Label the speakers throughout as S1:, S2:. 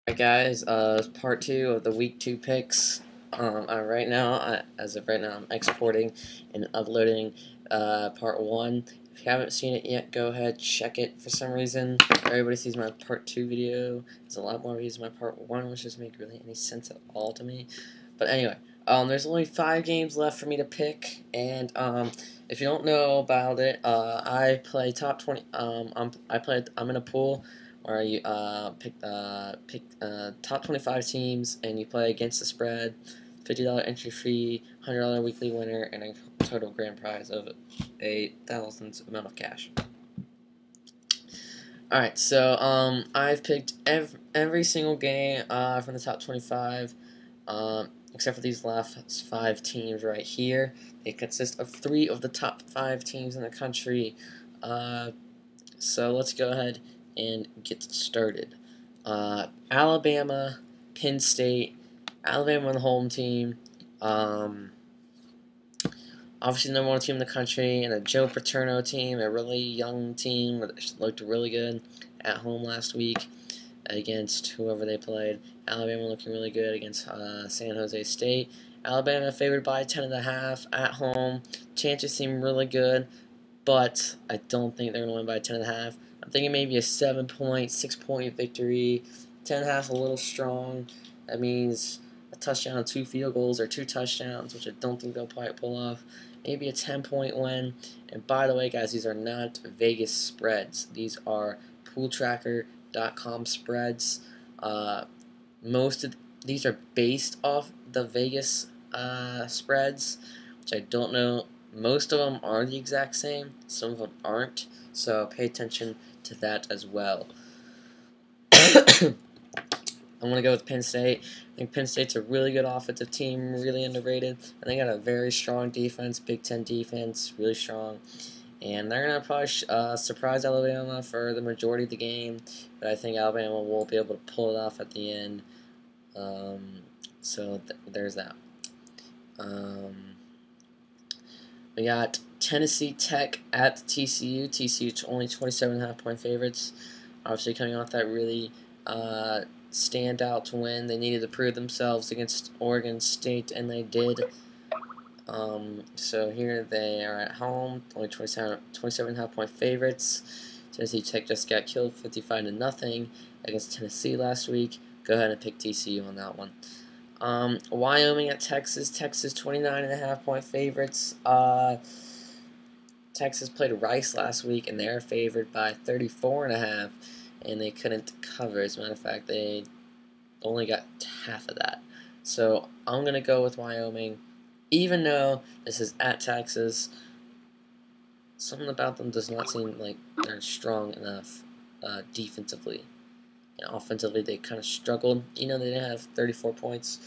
S1: Alright guys, part 2 of the week 2 picks. As of right now, I'm exporting and uploading part 1. If you haven't seen it yet, go ahead, check it. For some reason, everybody sees my part 2 video. There's a lot more views in my part 1, which doesn't make really any sense at all to me. But anyway, there's only 5 games left for me to pick, and if you don't know about it, I play top 20. I'm in a pool where you pick top 25 teams, and you play against the spread. $50 entry fee, $100 weekly winner, and a total grand prize of a thousand amount of cash. Alright, so I've picked every single game from the top 25, except for these last 5 teams right here. They consist of 3 of the top 5 teams in the country. So let's go ahead and get started. Alabama, Penn State. Alabama, the home team. Obviously, the number 1 team in the country, and a Joe Paterno team, a really young team that looked really good at home last week against whoever they played. Alabama looking really good against San Jose State. Alabama favored by 10.5 at home. Chances seem really good, but I don't think they're going to win by 10.5. I'm thinking maybe a 7-point, 6-point victory. 10.5 a little strong. That means a touchdown, 2 field goals, or 2 touchdowns, which I don't think they'll probably pull off. Maybe a 10-point win. And by the way, guys, these are not Vegas spreads. These are pooltracker.com spreads. Most of these are based off the Vegas spreads, which I don't know. Most of them are the exact same. Some of them aren't. So pay attention to that as well. I'm going to go with Penn State. I think Penn State's a really good offensive team, really underrated. And they got a very strong defense, Big Ten defense, really strong. And they're going to probably surprise Alabama for the majority of the game. But I think Alabama will be able to pull it off at the end. So there's that. We got Tennessee Tech at TCU. TCU only 27.5-point favorites. Obviously coming off that really standout win. They needed to prove themselves against Oregon State, and they did. So here they are at home, only 27.5-point favorites. Tennessee Tech just got killed 55-0 against Tennessee last week. Go ahead and pick TCU on that one. Wyoming at Texas. Texas 29.5-point favorites. Texas played Rice last week, and they're favored by 34.5, and they couldn't cover. As a matter of fact, they only got half of that. So I'm gonna go with Wyoming, even though this is at Texas. Something about them does not seem like they're strong enough defensively. And offensively, they kind of struggled. They didn't have 34 points.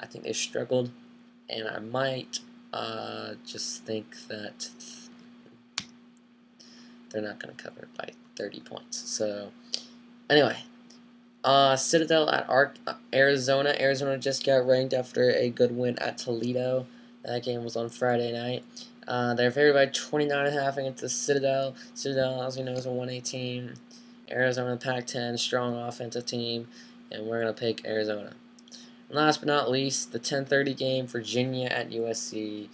S1: I think they struggled, and I might just think that they're not going to cover it by 30 points. So, anyway, Citadel at Arizona. Arizona just got ranked after a good win at Toledo. That game was on Friday night. They're favored by 29.5 against the Citadel. Citadel, as you know, is a 1A team. Arizona Pac-10, strong offensive team, and we're going to pick Arizona. And last but not least, the 10:30 game, Virginia at USC.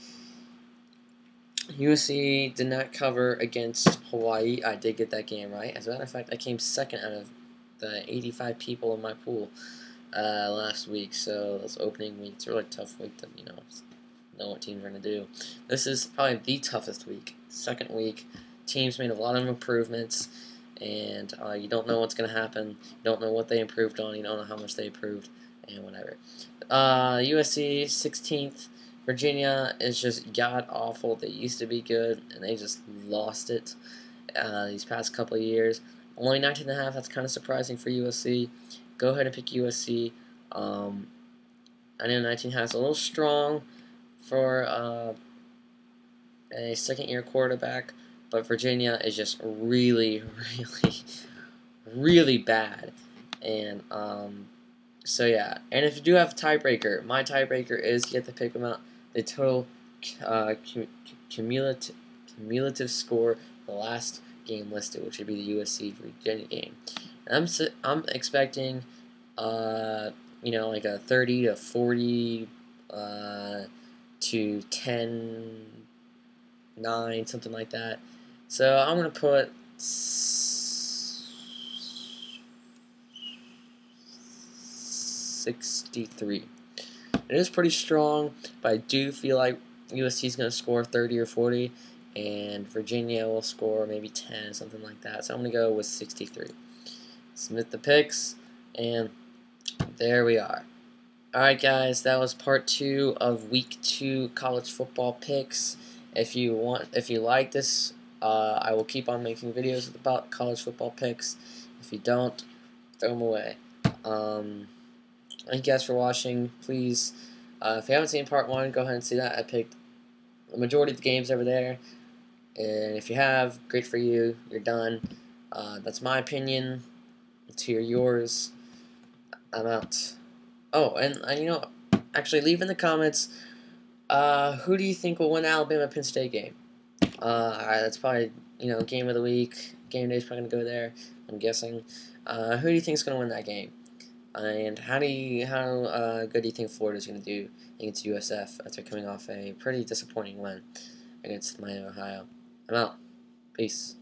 S1: USC did not cover against Hawaii. I did get that game right. As a matter of fact, I came second out of the 85 people in my pool last week. So this opening week, it's a really tough week to know what teams are going to do. This is probably the toughest week. Second week, teams made a lot of improvements, and you don't know what's going to happen. You don't know what they improved on. You don't know how much they improved, and whatever. USC 16th. Virginia is just god-awful. They used to be good, and they just lost it these past couple of years. Only 19.5, that's kind of surprising for USC. Go ahead and pick USC. I know 19.5 is a little strong for a second-year quarterback, but Virginia is just really, really bad. And so yeah, and if you do have a tiebreaker, my tiebreaker is you have to pick the total cumulative score of the last game listed, which would be the USC Virginia game. And I'm expecting like a 30 to 40 to 10, 9, something like that. So I'm going to put 63. It is pretty strong, but I do feel like USC is going to score 30 or 40, and Virginia will score maybe 10, something like that. So I'm going to go with 63. Submit the picks, and there we are. Alright guys, that was part 2 of week 2 college football picks. If you like this, I will keep on making videos about college football picks. If you don't, throw them away. Thank you guys for watching. Please, if you haven't seen part 1, go ahead and see that. I picked the majority of the games over there. And if you have, great for you. You're done. That's my opinion. Let's hear yours. I'm out. Oh, and actually leave in the comments, who do you think will win the Alabama-Penn State game? That's probably, game of the week. Game day's probably going to go there, I'm guessing. Who do you think is going to win that game? And how good do you think Florida's going to do against USF after coming off a pretty disappointing win against Miami, Ohio? I'm out. Peace.